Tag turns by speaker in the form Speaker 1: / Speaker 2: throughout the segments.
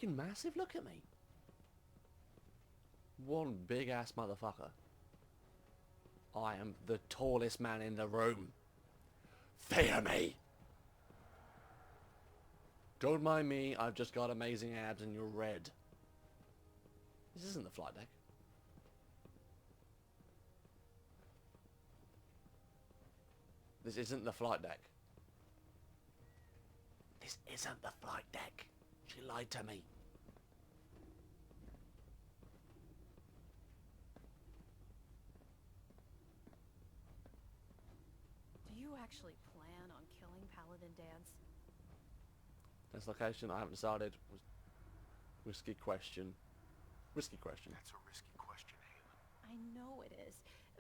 Speaker 1: freaking massive. Look at me. One big-ass motherfucker. I am the tallest man in the room. Fear me! Don't mind me, I've just got amazing abs and you're red. This isn't the flight deck. This isn't the flight deck. This isn't the flight deck. She lied to me.
Speaker 2: Do you actually plan on killing Paladin Dance?
Speaker 1: This location, I haven't decided. Risky question. Risky question.
Speaker 3: That's a risky question, Halen.
Speaker 2: I know it is,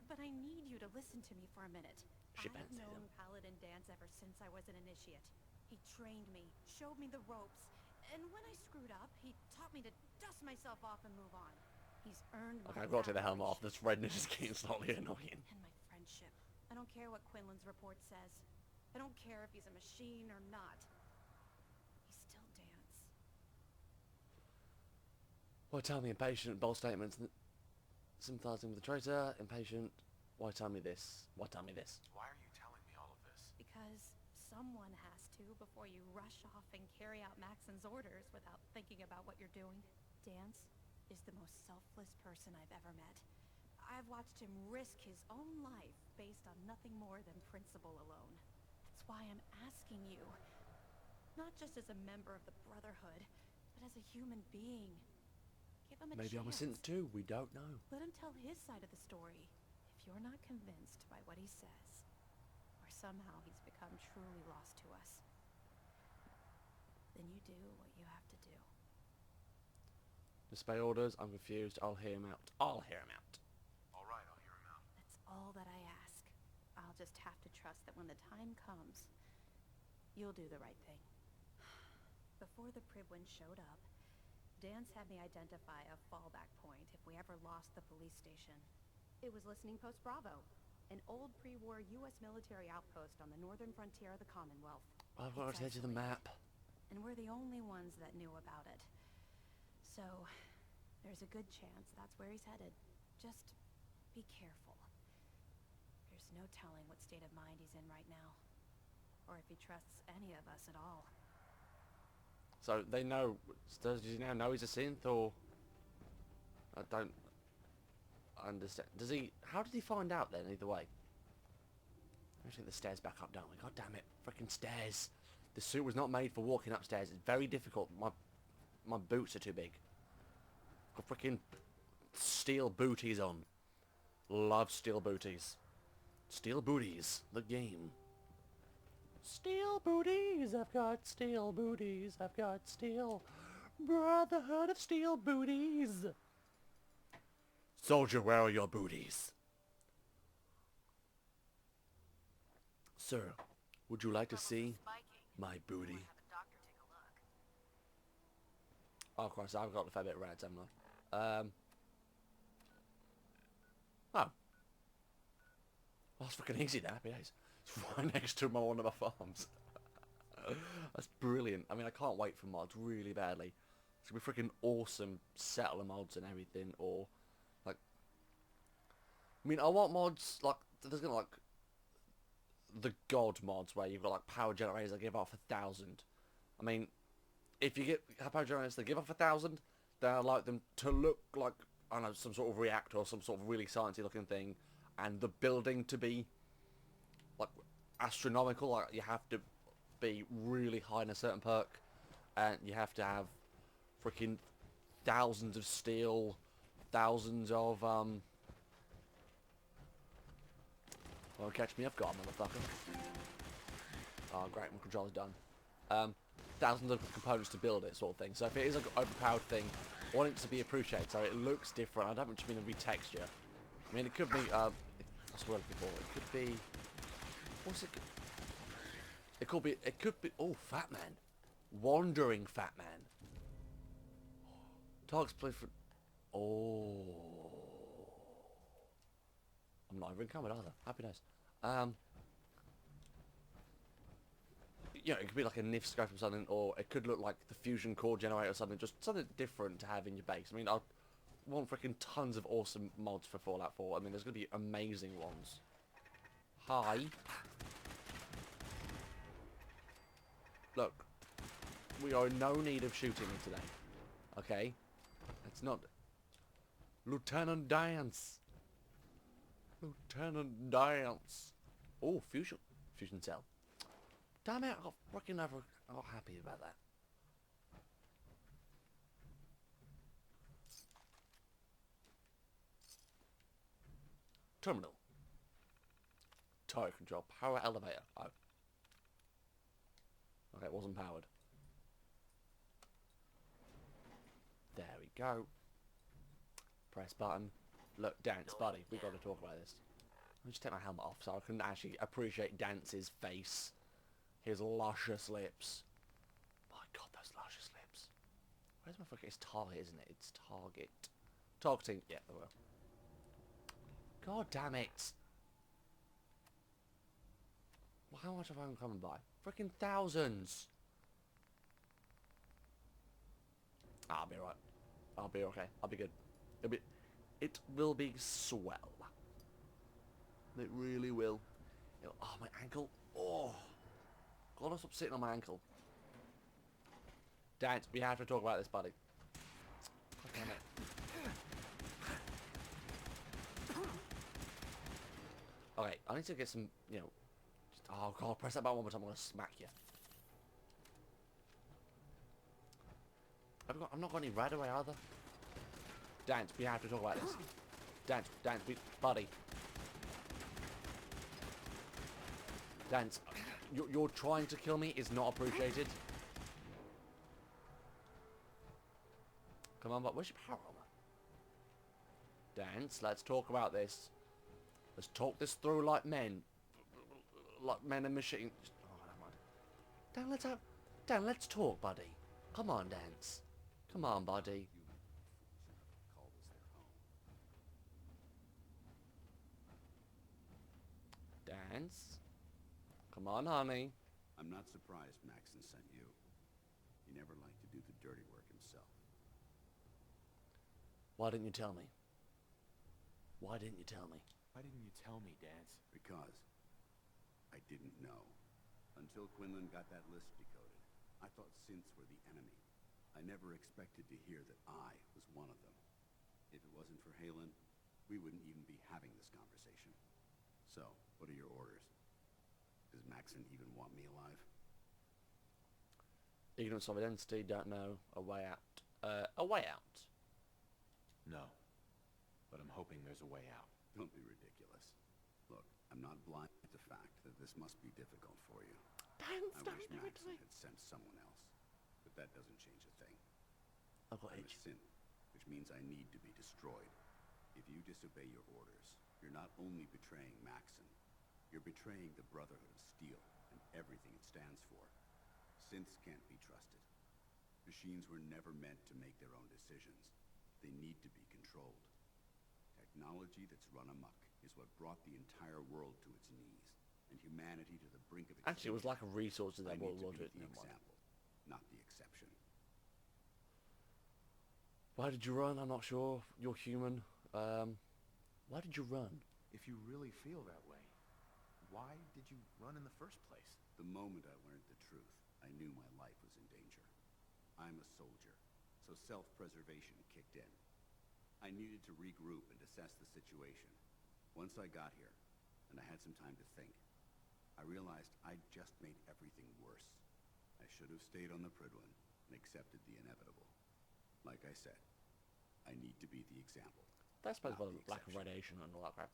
Speaker 2: but I need you to listen to me for a minute. I've known Paladin Dance ever since I was an initiate. He trained me, showed me the ropes, and when I screwed up, he taught me to dust myself off and move on. He's earned my
Speaker 1: Okay, I've got to take the helmet off.
Speaker 2: admiration
Speaker 1: This redness is getting slightly annoying.
Speaker 2: and my friendship. I don't care what Quinlan's report says. I don't care if he's a machine or not. He's still Dance.
Speaker 1: Why tell me impatient, bold statements, sympathizing with the traitor, impatient. Why tell me this? Why tell me this?
Speaker 3: Why are you telling me all of this?
Speaker 2: Because someone has to before you rush off and carry out Maxon's orders without thinking about what you're doing. Dance is the most selfless person I've ever met. I've watched him risk his own life based on nothing more than principle alone. That's why I'm asking you, not just as a member of the Brotherhood, but as a human being. Give him a
Speaker 1: Maybe
Speaker 2: chance.
Speaker 1: I'm a synth too, we don't know.
Speaker 2: Let him tell his side of the story. If you're not convinced by what he says, or somehow he's become truly lost to us, then you do what you have to do.
Speaker 1: Disobey orders, I'm confused, I'll hear him out. I'll hear him out.
Speaker 3: All right, I'll hear him out.
Speaker 2: That's all that I ask. I'll just have to trust that when the time comes, you'll do the right thing. Before the Pribwin showed up, Dance had me identify a fallback point if we ever lost the police station. It was Listening Post Bravo, an old pre-war U.S. military outpost on the northern frontier of the Commonwealth.
Speaker 1: I've got to the edge of the map.
Speaker 2: And we're the only ones that knew about it. So, there's a good chance that's where he's headed. Just be careful. There's no telling what state of mind he's in right now. Or if he trusts any of us at all.
Speaker 1: So they know, does he now know he's a synth, or? I don't understand. Does he, how did he find out then, either way? Let's take the stairs back up, don't we? God damn it, freaking stairs. The suit was not made for walking upstairs. It's very difficult. My boots are too big. Got freaking steel booties on. Love steel booties. Steel booties, the game. Steel booties, I've got steel booties, I've got steel. Brotherhood of steel booties. Soldier, where are your booties? Sir, would you like to see my booty? Oh, of course, I've got a fair bit of reds, haven't I? Oh. Well, that's freaking easy, that. Happy days. It's right next to one of my farms. That's brilliant. I mean, I can't wait for mods really badly. It's gonna be freaking awesome settler mods and everything, or like, I mean, I want mods like there's gonna like the god mods where you've got like power generators that give off 1,000. I mean, if you get power generators that give off 1,000, then I like them to look like, I don't know, some sort of reactor or some sort of really sciencey looking thing, and the building to be like astronomical. Like you have to be really high in a certain perk, and you have to have freaking thousands of steel, thousands of well, catch me off guard, motherfucker. Oh great, my controller's done. Thousands of components to build it, sort of thing. So if it is an overpowered thing, I want it to be appreciated, so it looks different. I don't just mean a retexture. I mean, it could be, that's what I'm looking for. It could be, what's it? It could be, oh, Fat Man. Wandering Fat Man. Targets play for, oh. I'm not even covered either. Happy days. you know, it could be like a NIF scope or something, or it could look like the fusion core generator or something, just something different to have in your base. I mean, I want freaking tons of awesome mods for Fallout 4. I mean, there's going to be amazing ones. Hi. Look, we are in no need of shooting me today. Okay? It's not... Lieutenant Dance. Lieutenant Dance. Oh, fusion cell. Damn it, I got freaking never got happy about that. Terminal. Tire control. Power elevator. Oh. Okay, it wasn't powered. There we go. Press button. Look, Dance, buddy, we got to talk about this. Let me just take my helmet off so I can actually appreciate Dance's face. His luscious lips. My god, those luscious lips. Where's my fucking... It's target, isn't it? It's target. Targeting. Yeah, there we go. God damn it. Well, how much have I been coming by? Freaking thousands. I'll be alright. I'll be okay. I'll be good. It will be swell. It really will. Oh, my ankle. Oh. God, stop sitting on my ankle. Dance, we have to talk about this, buddy. God damn it. Okay, I need to get some, you know... Oh, God, press that button one more time. I'm going to smack you. I'm not got any right away either. Dance, we have to talk about this. Dance, buddy. Dance, you're trying to kill me is not appreciated. Come on, but where's your power armor? Dance, let's talk about this. Let's talk this through like men. Like men and machines. Oh, never mind. Dan, let's talk, buddy. Come on, Dance. Come on, buddy. Dance. Come on, honey.
Speaker 4: I'm not surprised Maxon sent you. He never liked to do the dirty work himself.
Speaker 1: Why didn't you tell me? Why didn't you tell me?
Speaker 3: Why didn't you tell me, Dance?
Speaker 4: Because I didn't know. Until Quinlan got that list decoded. I thought synths were the enemy. I never expected to hear that I was one of them. If it wasn't for Halen, we wouldn't even be having this conversation. So, what are your orders? Does Maxon even want me alive?
Speaker 1: Ignorance of identity, don't know, a way out. A way out.
Speaker 3: No. But I'm hoping there's a way out.
Speaker 4: Don't be ridiculous. Look, I'm not blind to the fact that this must be difficult for you.
Speaker 1: Dance,
Speaker 4: I
Speaker 1: don't
Speaker 4: wish
Speaker 1: do it to
Speaker 4: Maxon
Speaker 1: me.
Speaker 4: had sent someone else. But that doesn't change a thing.
Speaker 1: I've got
Speaker 4: I'm a
Speaker 1: itch.
Speaker 4: synth, which means I need to be destroyed. If you disobey your orders, you're not only betraying Maxon, you're betraying the Brotherhood of Steel and everything it stands for. Synths can't be trusted. Machines were never meant to make their own decisions. They need to be controlled. Technology that's run amok is what brought the entire world to its knees, and humanity to the brink of extinction.
Speaker 1: Actually, it was like a resource of
Speaker 4: I
Speaker 1: that
Speaker 4: need
Speaker 1: World
Speaker 4: to
Speaker 1: War
Speaker 4: be
Speaker 1: II.
Speaker 4: the
Speaker 1: Never mind.
Speaker 4: example, not the exception.
Speaker 1: Why did you run? I'm not sure. You're human. Why did you run?
Speaker 3: If you really feel that way, why did you run in the first place?
Speaker 4: The moment I learned the truth, I knew my life was in danger. I'm a soldier, so self-preservation kicked in. I needed to regroup and assess the situation. Once I got here, and I had some time to think, I realized I'd just made everything worse. I should have stayed on the Prydwen and accepted the inevitable. Like I said, I need to be the example.
Speaker 1: That's supposed
Speaker 4: not
Speaker 1: to
Speaker 4: the
Speaker 1: be lack of
Speaker 4: exception.
Speaker 1: radiation and all that crap.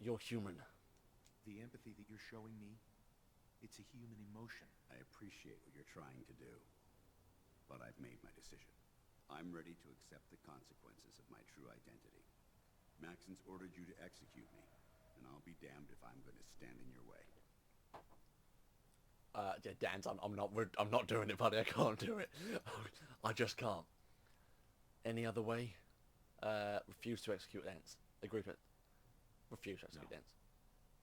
Speaker 1: You're human.
Speaker 3: The empathy that you're showing me, it's a human emotion.
Speaker 4: I appreciate what you're trying to do, but I've made my decision. I'm ready to accept the consequences of my true identity. Maxon's ordered you to execute me, and I'll be damned if I'm going to stand in your way.
Speaker 1: Yeah, Dan's, I'm not doing it, buddy. I can't do it. I just can't. Any other way? Refuse to execute Dance. Agree to it. Refuse to execute
Speaker 3: No.
Speaker 1: Dance.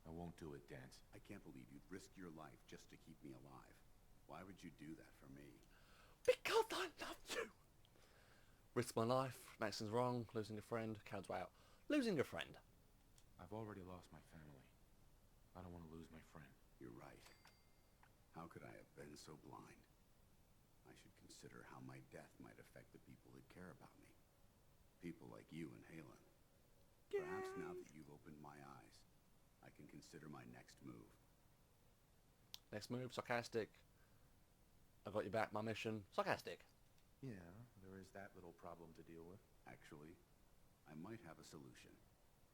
Speaker 3: I won't do it, Dance.
Speaker 4: I can't believe you'd risk your life just to keep me alive. Why would you do that for me?
Speaker 1: Because I love you. Risk my life. Maxon's wrong. Losing a friend. Coward's way out. Losing a friend.
Speaker 3: I've already lost my family. I don't want to lose my friend.
Speaker 4: You're right. How could I have been so blind? I should consider how my death might affect the people that care about me. People like you and Halen. Perhaps now that you've opened my eyes, I can consider my next move.
Speaker 1: Next move, sarcastic. I got you back, my mission. Sarcastic.
Speaker 3: Yeah, there is that little problem to deal with.
Speaker 4: Actually, I might have a solution.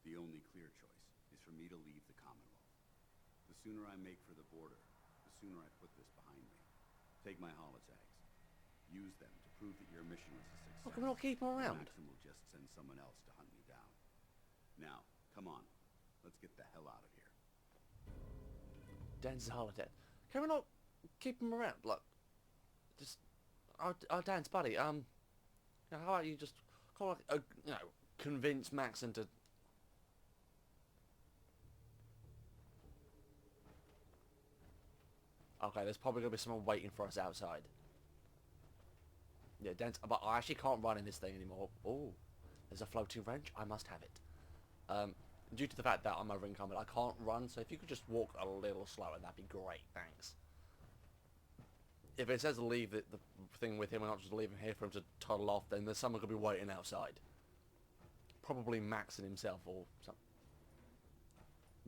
Speaker 4: The only clear choice is for me to leave the Commonwealth. The sooner I make for the border, the sooner I put this behind me. Take my holotags. Use them to prove that your mission was a success.
Speaker 1: Well, can we not keep him around?
Speaker 4: Maxim will just send someone else to hunt me down. Now, come on. Let's get the hell out of here.
Speaker 1: Dan's holiday. Can we not keep him around? Like, just our Dan's buddy. You know, how about you just call, you know, convince Maxon to. Okay, there's probably gonna be someone waiting for us outside. Yeah, Dan's, but I actually can't run in this thing anymore. Oh, there's a floating wrench. I must have it. Due to the fact that I'm over encumbered, I can't run. So if you could just walk a little slower, that'd be great. Thanks. If it says leave the thing with him and not just leave him here for him to toddle off, then there's someone could be waiting outside. Probably Maxon himself or something.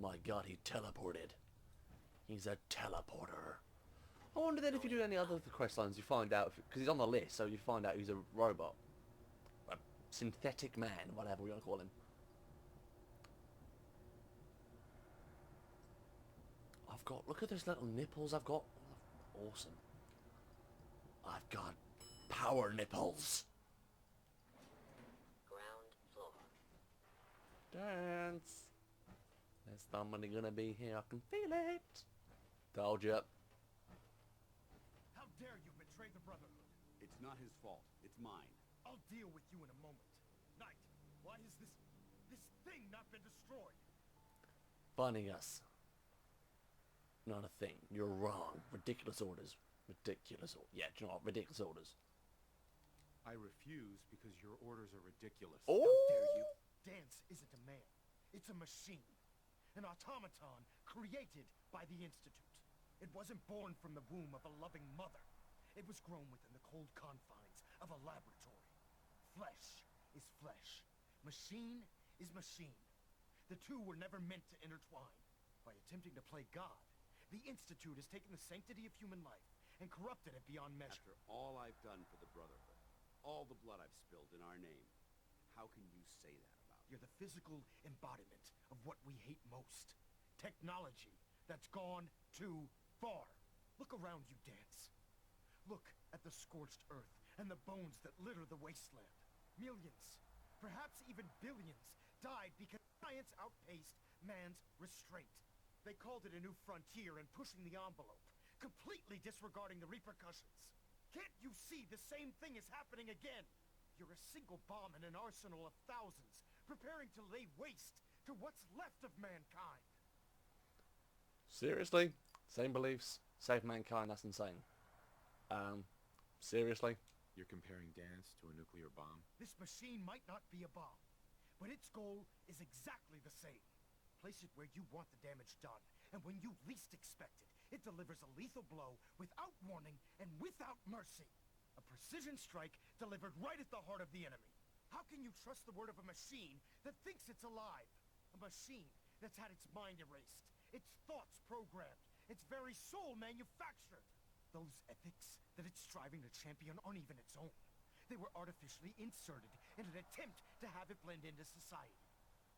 Speaker 1: My God, he teleported. He's a teleporter. I wonder then if you do any other quest lines, you find out, because he's on the list, so you find out he's a robot. A synthetic man, whatever we want to call him. I've got, look at those little nipples I've got. Awesome. I've got power nipples.
Speaker 5: Ground floor.
Speaker 1: Dance. There's somebody gonna be here, I can feel it. Told you.
Speaker 6: How dare you betray the Brotherhood?
Speaker 4: It's not his fault. It's mine.
Speaker 6: I'll deal with you in a moment. Knight, why has this thing not been destroyed?
Speaker 1: Finding us. Not a thing. You're wrong. Ridiculous orders. Ridiculous orders. Yeah, do you know what? Ridiculous orders.
Speaker 3: I refuse because your orders are ridiculous.
Speaker 1: Oh!
Speaker 6: How dare you? Dance isn't a man. It's a machine. An automaton created by the Institute. It wasn't born from the womb of a loving mother. It was grown within the cold confines of a laboratory. Flesh is flesh. Machine is machine. The two were never meant to intertwine. By attempting to play God, the Institute has taken the sanctity of human life and corrupted it beyond measure.
Speaker 4: After all I've done for the Brotherhood, all the blood I've spilled in our name, how can you say that about me?
Speaker 6: You're the physical embodiment of what we hate most. Technology that's gone too far. Look around you, Dance. Look at the scorched earth and the bones that litter the wasteland. Millions, perhaps even billions, died because science outpaced man's restraint. They called it a new frontier and pushing the envelope, completely disregarding the repercussions. Can't you see the same thing is happening again? You're a single bomb in an arsenal of thousands, preparing to lay waste to what's left of mankind.
Speaker 1: Seriously? Same beliefs, save mankind, that's insane. Seriously?
Speaker 3: You're comparing Dance to a nuclear bomb?
Speaker 6: This machine might not be a bomb, but its goal is exactly the same. Place it where you want the damage done, and when you least expect it, it delivers a lethal blow without warning and without mercy. A precision strike delivered right at the heart of the enemy. How can you trust the word of a machine that thinks it's alive? A machine that's had its mind erased, its thoughts programmed, its very soul manufactured. Those ethics that it's striving to champion aren't even its own. They were artificially inserted in an attempt to have it blend into society.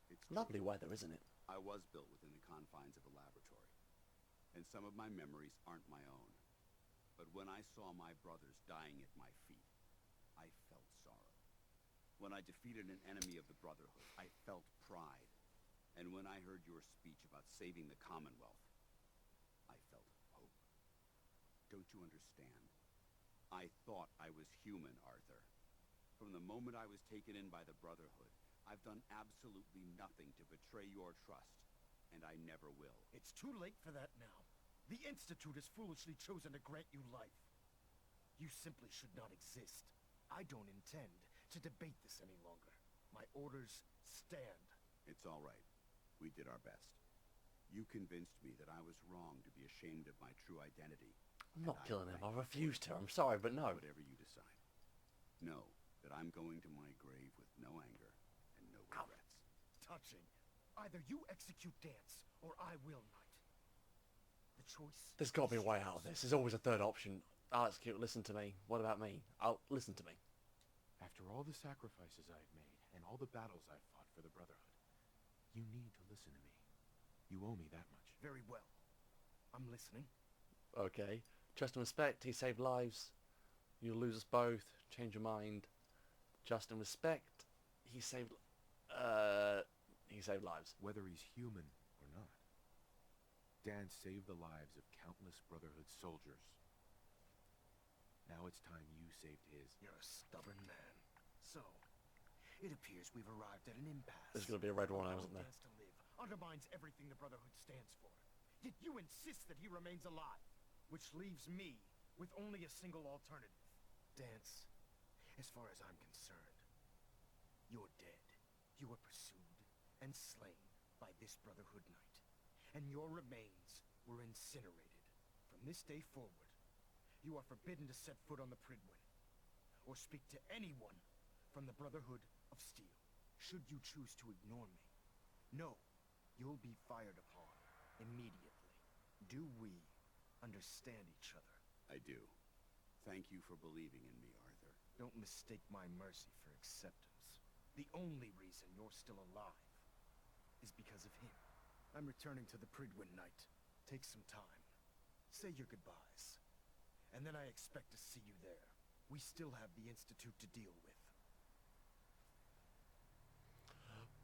Speaker 4: It's
Speaker 1: Lovely
Speaker 4: true.
Speaker 1: weather, isn't it?
Speaker 4: I was built within the confines of a laboratory, and some of my memories aren't my own. But when I saw my brothers dying at my feet, I felt sorrow. When I defeated an enemy of the Brotherhood, I felt pride. And when I heard your speech about saving the Commonwealth, I felt hope. Don't you understand? I thought I was human, Arthur. From the moment I was taken in by the Brotherhood, I've done absolutely nothing to betray your trust. and I never will.
Speaker 6: It's too late for that now. The Institute has foolishly chosen to grant you life. You simply should not exist. I don't intend to debate this any longer. My orders stand.
Speaker 4: It's all right. We did our best. You convinced me that I was wrong to be ashamed of my true identity.
Speaker 1: I'm not
Speaker 4: and
Speaker 1: killing him. I
Speaker 4: thank you
Speaker 1: refuse
Speaker 4: for
Speaker 1: to. I'm sorry, but no.
Speaker 4: Whatever you decide. Know that I'm going to my grave with no anger and no regrets.
Speaker 6: Touching. Either you execute Dance, or I will, Knight. The choice.
Speaker 1: There's got to be a
Speaker 6: is
Speaker 1: way out of
Speaker 6: yours.
Speaker 1: this. There's always a third option. Oh, that's cute. Listen to me. What about me? Listen to me.
Speaker 3: After all the sacrifices I've made, and all the battles I've fought for the Brotherhood, you need to listen to me. You owe me that much.
Speaker 6: Very well. I'm listening.
Speaker 1: Okay. Trust and respect. He saved lives. You'll lose us both. Change your mind. Trust and respect. He saved lives.
Speaker 3: Whether he's human or not, Dan saved the lives of countless Brotherhood soldiers. Now it's time you saved his.
Speaker 6: You're a stubborn man. So, it appears we've arrived at an impasse.
Speaker 1: There's going to be a red one,
Speaker 6: Allowing
Speaker 1: isn't there?
Speaker 6: Dance to live undermines everything the Brotherhood stands for. Yet you insist that he remains alive, which leaves me with only a single alternative. Dance, as far as I'm concerned, you're dead. You were pursued and slain by this Brotherhood Knight, and your remains were incinerated. From this day forward, you are forbidden to set foot on the Pridwin, or speak to anyone from the Brotherhood of Steel. Should you choose to ignore me, no, you'll be fired upon immediately. Do we understand each other?
Speaker 4: I do. Thank you for believing in me, Arthur.
Speaker 6: Don't mistake my mercy for acceptance. The only reason you're still alive is because of him. I'm returning to the Pridwin Knight. Take some time. Say your goodbyes. And then I expect to see you there. We still have the Institute to deal with.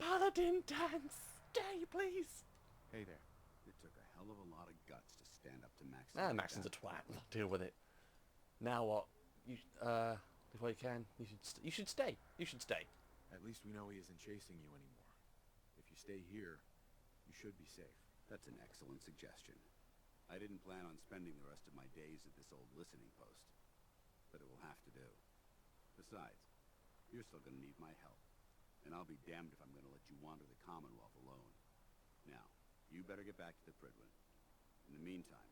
Speaker 1: Paladin Dance! Stay, please!
Speaker 3: Hey there.
Speaker 4: It took a hell of a lot of guts to stand up to Maxon.
Speaker 1: Ah,
Speaker 4: like
Speaker 1: Maxon's a
Speaker 4: that.
Speaker 1: twat. Deal with it. Now what? Before you can, you should stay. You should stay.
Speaker 3: At least we know he isn't chasing you anymore. If you stay here, you should be safe.
Speaker 4: That's an excellent suggestion. I didn't plan on spending the rest of my days at this old listening post, but it will have to do. Besides, you're still going to need my help, and I'll be damned if I'm going to let you wander the Commonwealth alone. Now, you better get back to the Pridwin. In the meantime,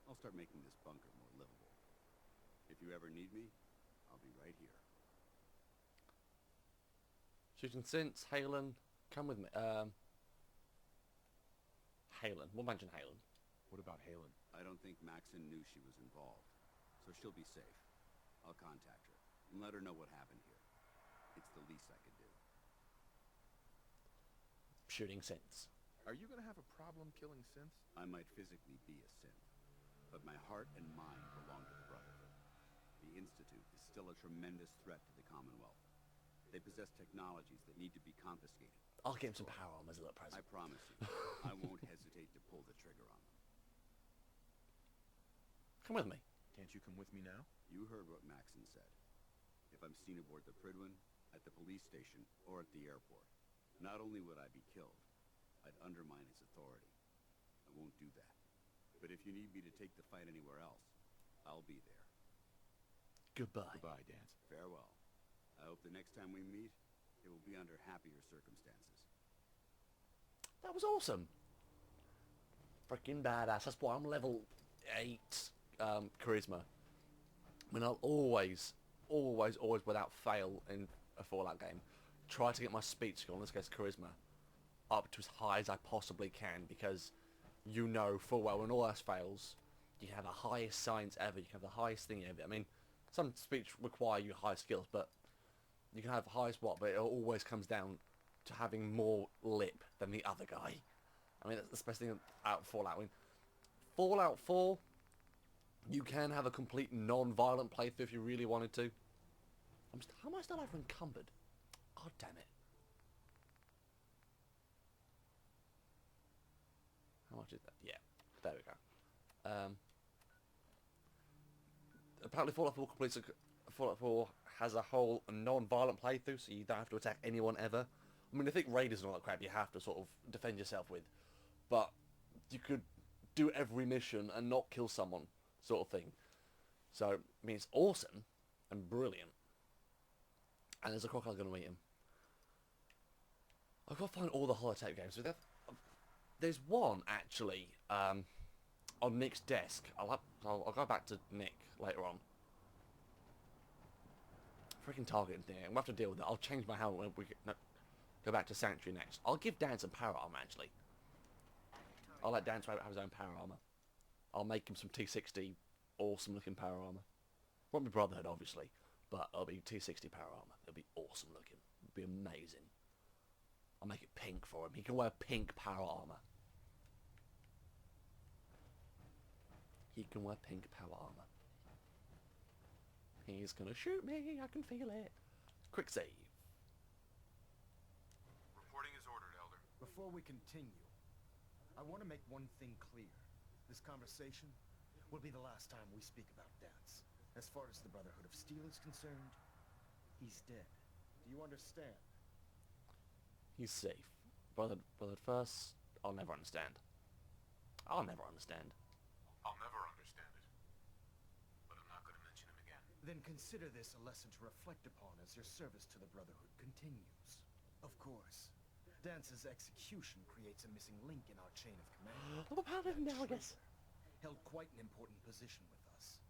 Speaker 4: I'll start making this bunker more livable. If you ever need me, I'll be right here.
Speaker 1: Shooting Since, Halen, come with me. Halen. We'll mention Halen.
Speaker 3: What about Halen?
Speaker 4: I don't think Maxon knew she was involved, so she'll be safe. I'll contact her and let her know what happened here. It's the least I could do.
Speaker 1: Shooting Since.
Speaker 3: Are you gonna have a problem killing synths?
Speaker 4: I might physically be a synth, but my heart and mind belong to the Brotherhood. The Institute is still a tremendous threat to the Commonwealth. They possess technologies that need to be confiscated.
Speaker 1: I'll give him some power armor as a little
Speaker 4: I
Speaker 1: present.
Speaker 4: promise you, I won't hesitate to pull the trigger on them.
Speaker 1: Come with me.
Speaker 3: Can't you come with me now?
Speaker 4: You heard what Maxon said. If I'm seen aboard the Pridwin, at the police station, or at the airport, not only would I be killed, I'd undermine his authority. I won't do that. But if you need me to take the fight anywhere else, I'll be there.
Speaker 1: Goodbye.
Speaker 3: Goodbye, Dance.
Speaker 4: Farewell. I hope the next time we meet, it will be under happier circumstances.
Speaker 1: That was awesome. Freaking badass. That's why I'm level 8 charisma. I mean, I'll always, without fail in a Fallout game, try to get my speech skill, in this case charisma, up to as high as I possibly can, because you know full well when all else fails, you can have the highest science ever, you can have the highest thing ever. I mean, some speech require you high skills, but you can have highest what, but it always comes down to having more lip than the other guy. I mean, that's the best thing out of Fallout. I mean, Fallout 4, you can have a complete non-violent playthrough if you really wanted to. How am I still over encumbered? God damn it. How much is that? Yeah, there we go. Apparently Fallout 4 has a whole non-violent playthrough, so you don't have to attack anyone ever. I mean, I think raiders and all that crap you have to sort of defend yourself with. but you could do every mission and not kill someone, sort of thing. So, I mean, it's awesome and brilliant. And there's a crocodile going to eat him. I've got to find all the holotape games. There's one, actually, on Nick's desk. I'll go back to Nick later on. Freaking targeting thing. We'll have to deal with that. I'll change my helmet when we go back to Sanctuary next. I'll give Dan some power armor, actually. I'll let Dan have his own power armor. I'll make him some T60 awesome looking power armor. Won't be Brotherhood, obviously, but it'll be T60 power armor. It'll be awesome looking. It'll be amazing. I'll make it pink for him. He can wear pink power armor. He can wear pink power armor. He's gonna shoot me. I can feel it. Quick save.
Speaker 3: Reporting is ordered, Elder.
Speaker 6: Before we continue, I want to make one thing clear. This conversation will be the last time we speak about Dance. As far as the Brotherhood of Steel is concerned, he's dead. Do you understand?
Speaker 1: He's safe. Brotherhood first. I'll never understand. I'll never understand.
Speaker 3: I'll never understand it. But I'm not going to mention him again.
Speaker 6: Then consider this a lesson to reflect upon as your service to the Brotherhood continues. Of course, Dance's execution creates a missing link in our chain of command.
Speaker 1: I'm a paladin now, I guess.
Speaker 6: Held quite an important position with us.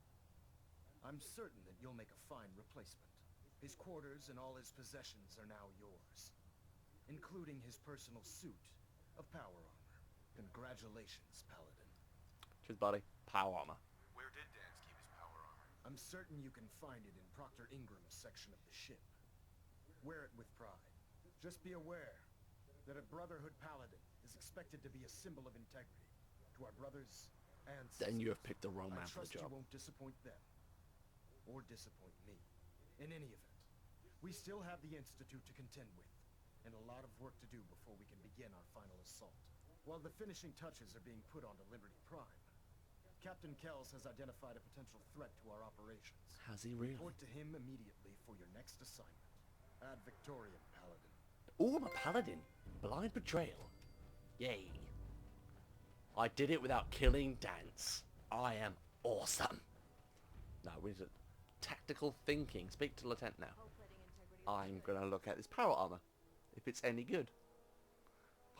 Speaker 6: I'm certain that you'll make a fine replacement. His quarters and all his possessions are now yours, including his personal suit of power armor. Congratulations, Paladin.
Speaker 1: Cheers, buddy. Power armor.
Speaker 3: Where did Dance keep his power armor?
Speaker 6: I'm certain you can find it in Proctor Ingram's section of the ship. Wear it with pride. Just be aware that a Brotherhood Paladin is expected to be a symbol of integrity to our brothers and sisters.
Speaker 1: Then you have picked the wrong man
Speaker 6: I
Speaker 1: for the
Speaker 6: trust you
Speaker 1: job.
Speaker 6: won't disappoint them or disappoint me. In any event, we still have the Institute to contend with, and a lot of work to do before we can begin our final assault. While the finishing touches are being put onto Liberty Prime, Captain Kells has identified a potential threat to our operations.
Speaker 1: Has he really?
Speaker 6: Report to him immediately for your next assignment. Ad Victoriam, Paladin.
Speaker 1: Oh, I'm a paladin. Blind betrayal. Yay. I did it without killing Dance. I am awesome. No, we need to... Tactical thinking. Speak to Lieutenant now. I'm going to look at this power armor. If it's any good.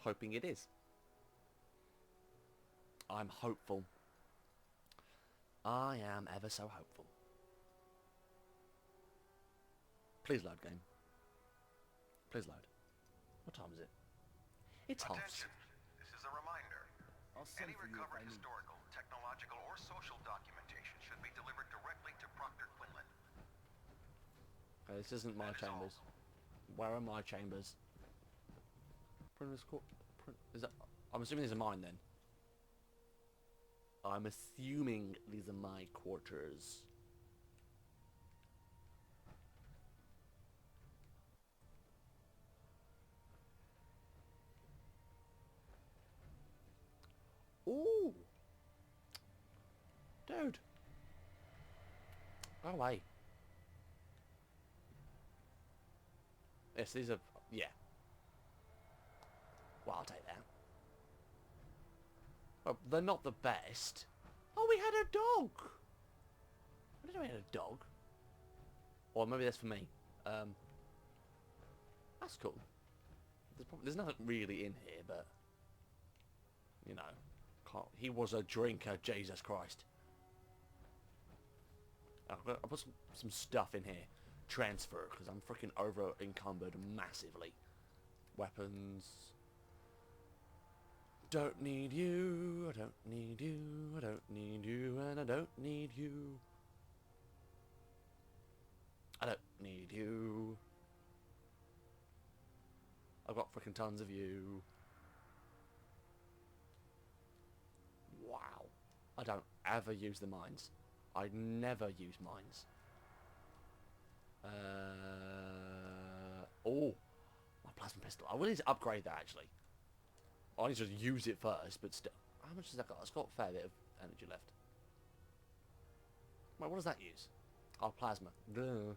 Speaker 1: Hoping it is. I'm hopeful. I am ever so hopeful. Please load, game. Please load. What time is it? It's half.
Speaker 5: Attention. This is a reminder.
Speaker 6: I'll send
Speaker 5: Any
Speaker 6: for you if
Speaker 5: recovered
Speaker 6: I need.
Speaker 5: historical, technological, or social documentation should be delivered directly to Proctor Quinlan.
Speaker 1: Okay, this isn't my
Speaker 5: That is all.
Speaker 1: chambers. Where are my chambers? Is that, I'm assuming these are mine then. I'm assuming these are my quarters. Ooh! Dude! Go away. Yes, these are... yeah. Well, I'll take that. Well, they're not the best. Oh, we had a dog! I didn't know we had a dog. Or maybe that's for me. That's cool. There's nothing really in here, but... you know. He was a drinker, Jesus Christ. I'll put some stuff in here. Transfer, because I'm freaking over encumbered massively. Weapons. Don't need you, I don't need you, I don't need you, and I don't need you. I don't need you. I've got freaking tons of you. Wow. I don't ever use the mines. I never use mines. Oh, my plasma pistol. I will need to upgrade that actually. I need to use it first, but still. How much has that got? It's got a fair bit of energy left. Wait, what does that use? Oh, plasma. Duh.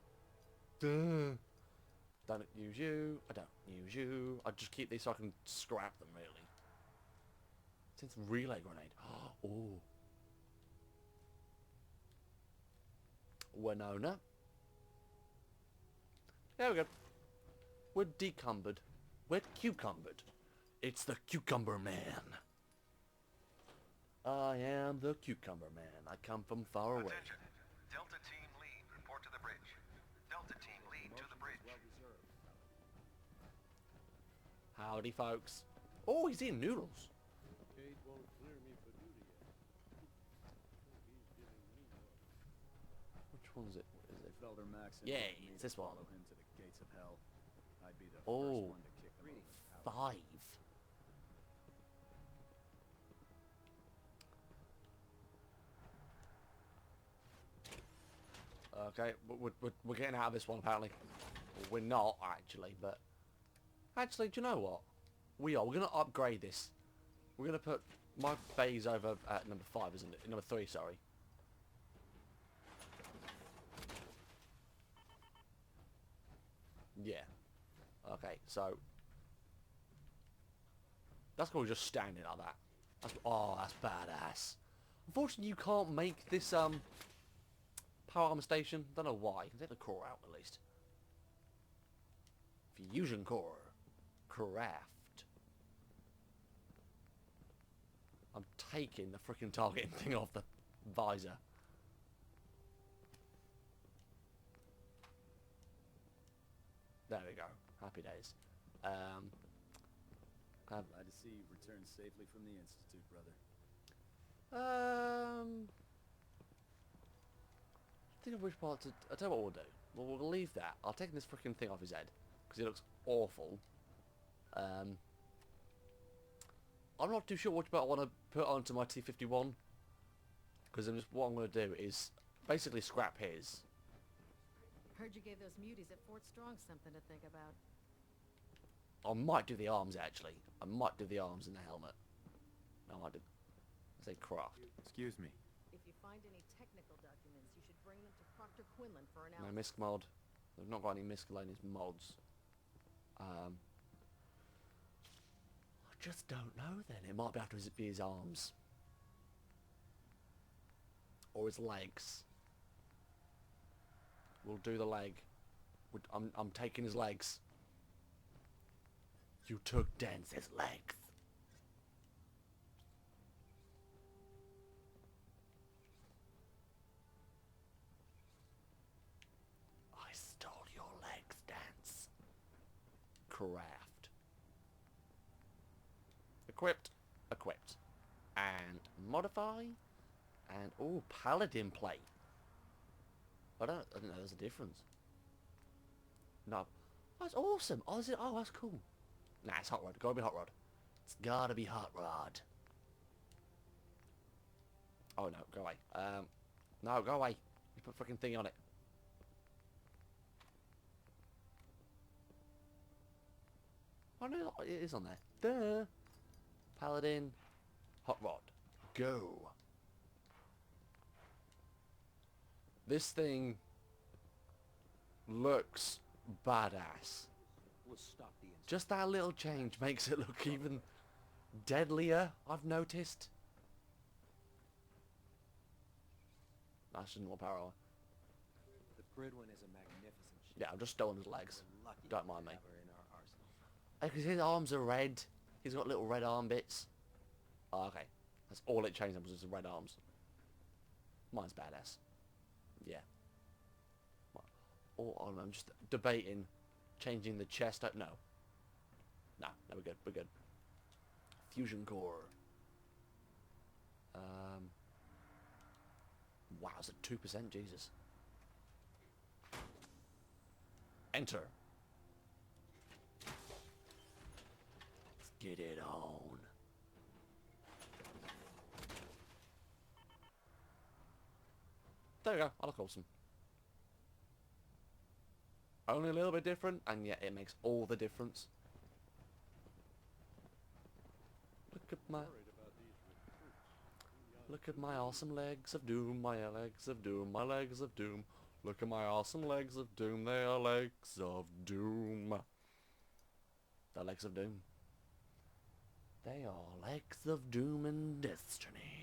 Speaker 1: Duh. Don't use you. I don't use you. I just keep these so I can scrap them, really. Since relay grenade. Oh. Winona. There we go. We're decumbered. We're cucumbered. It's the Cucumber Man. I am the Cucumber Man. I come from far away.
Speaker 5: Attention. Delta Team Lead, report to the bridge. Delta Team Lead to the bridge.
Speaker 1: Howdy, folks. Oh, he's eating noodles.
Speaker 7: Cage won't clear me for duty yet. He's giving me orders.
Speaker 1: Which one's it? Is it?
Speaker 8: Felder Maxon
Speaker 1: Yeah,
Speaker 8: told me
Speaker 1: it's
Speaker 8: to
Speaker 1: this one.
Speaker 8: follow him to the gates of hell. I'd be the
Speaker 1: Oh,
Speaker 8: first one to kick them out.
Speaker 1: 5. Okay, we're getting out of this one apparently. Well, we're not actually, but actually, do you know what? We are. We're gonna upgrade this. We're gonna put my phase over at number 5, isn't it? Number 3, sorry. Yeah. Okay, so that's probably just standing like that. Oh, that's badass. Unfortunately, you can't make this power armor station. Don't know why. You can take the core out at least. Fusion core. Craft. I'm taking the freaking targeting thing off the visor. There we go. Happy days.
Speaker 8: Glad to see you returned safely from the Institute, brother.
Speaker 1: I think of which part to... I'll tell you what we'll do. We'll leave that. I'll take this freaking thing off his head. Because it looks awful. I'm not too sure which part I want to put onto my T-51. Because what I'm going to do is basically scrap his.
Speaker 9: Heard you gave those muties at Fort Strong something to think about.
Speaker 1: I might do the arms, actually. I might do the arms and the helmet. No, I might do... I say craft.
Speaker 3: Excuse me.
Speaker 9: If you find any technical documents, you should bring them to Proctor Quinlan for
Speaker 1: No
Speaker 9: analysis.
Speaker 1: misc mod. They've not got any miscellaneous mods. I just don't know then. It might be after be his arms. Or his legs. We'll do the leg. I'm taking his legs. You took Dance's legs. I stole your legs, Dance. Craft. Equipped. Equipped. And modify. And, oh, paladin plate. I don't know there's a difference. No. That's awesome. Oh, that's cool. Nah, it's hot rod. Gotta be hot rod. It's gotta be hot rod. Oh no, go away. No, go away. You put fucking thing on it. Oh no, it is on there. Duh. Paladin. Hot rod. Go. This thing looks badass.
Speaker 8: We'll stop the incident.
Speaker 1: Just that little change makes it look even deadlier, I've noticed. That's just more power.
Speaker 8: The Bridwin is a magnificent ship.
Speaker 1: Yeah, I'm just stolen his legs.
Speaker 8: We're lucky
Speaker 1: Don't
Speaker 8: to
Speaker 1: mind me.
Speaker 8: have her in our arsenal.
Speaker 1: Because his arms are red. He's got little red arm bits. Oh, okay. That's all it changed was his red arms. Mine's badass. Yeah. Oh, I'm just debating changing the chest out. No. No, we're good. We're good. Fusion core. Wow, it's at 2%. Jesus. Enter. Let's get it on. There we go. I look awesome. Only a little bit different, and yet it makes all the difference. Look at my awesome legs of doom, my legs of doom, my legs of doom. Look at my awesome legs of doom, they are legs of doom. The legs of doom. They are legs of doom and destiny.